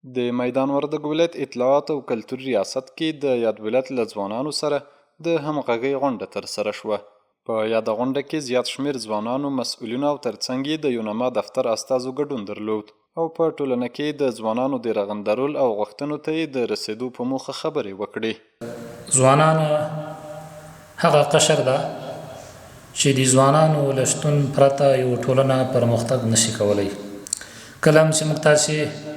د میدان وردګ ولایت اطلاعات او کلتور ریاست کې د یاد ولایت له ځوانانو سره د همغږۍ غونډه ترسره شوه. په یاده غونډه کې زیات شمېر ځوانانو، مسؤلینو او ترڅنګ یې د یونما دفتر استازو ګډون درلود او په ټولنه کې د ځوانانو د رغندرول او غوښتنو ته یې د رسېدو په موخه خبرې وکړې. ځوانان هغه قشر ده چې د ځوانانو له شتون پرته یو ټولنه پرمختګ نشي کولی. کله هم چې موږ تاسې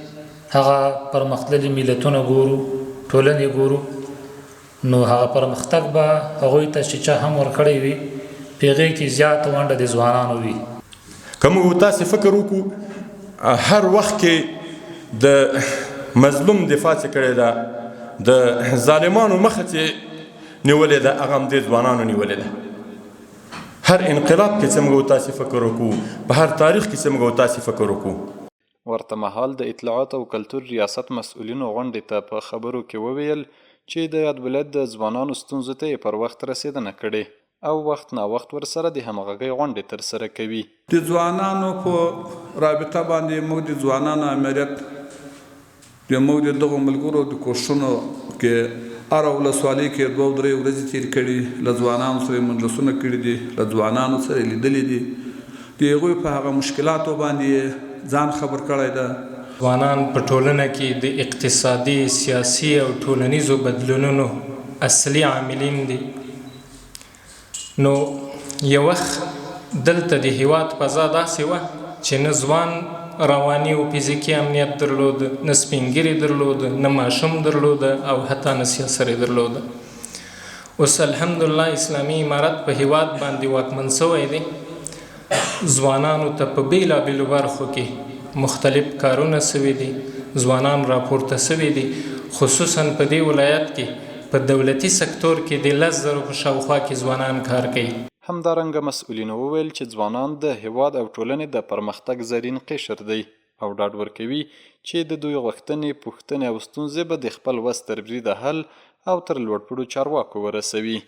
هغه پرمختللي ملتونه ګورو، ټولنې ګورو، نو هغه پرمختګ به هغوی ته چې چا هم ورکړی وي په هغې کې زیاته ونډه د ځوانانو وي. که موږ تاسې فکر وکړو هر وخت کې د مظلوم دفاع چې کړې ده، د ظالمانو مخه چې نیولې ده، هغه هم د ځوانانو نیولې ده. هر انقلاب کې چې موږ تاسې فکر وکړو، په هر تاریخ کې چې موږ تاسې فکر وکړو. ورته مهال د اطلاعات او کلتور ریاست مسؤلینو غونډې ته په خبرو کې وویل چې د یاد ولایت د ځوانانو ستونزو ته یې پر وخت رسېدنه کړې او وخت نا وخت ورسره د همغږۍ غونډې ترسره کوي. د ځوانانو په رابطه باندې موږ د ځوانانو امریت د موږ د دغو ملګرو د کوښښونو کې هره ولسوالۍ کې 2-3 ورځې تېرې کړي، له ځوانانو سره یې مجلسونه کړي دي، له ځوانانو سره یې لیدلي دي، د هغوی په هغه مشکلاتو باندې ځان خبر کړی ده. ځوانان په ټولنه کې د اقتصادي، سیاسي او ټولنیزو بدلونونو اصلي عاملین دي. نو یو وخت دلته د هیواد فضا داسې وه چې نه ځوان رواني او فزیکي امنیت درلود، نه سپینګیري درلود، نه ماشوم درلود او حتی نه سیاسري درلود. اوس الحمدلله اسلامي امارت په هیواد باندې واکمن شوی دی. ځوانانو ته په بیلابیلو برخو کې مختلف کارونه سوي دي، ځوانان راپورته سوي دي، خصوصا په دې ولایت کې په دولتي سکتور کې د 10,000 په شاوخوا کې ځوانان کار کوي. همدارنګه مسؤلینو وویل چې ځوانان د هیواد او ټولنې د پرمختګ زرین قشر دی او ډاډ ورکوي چې د دوی غوښتنې، پوښتنې او ستونزې به د خپل وس تر بریده حل او تر لوړ پوړو چارواکو ورسوي.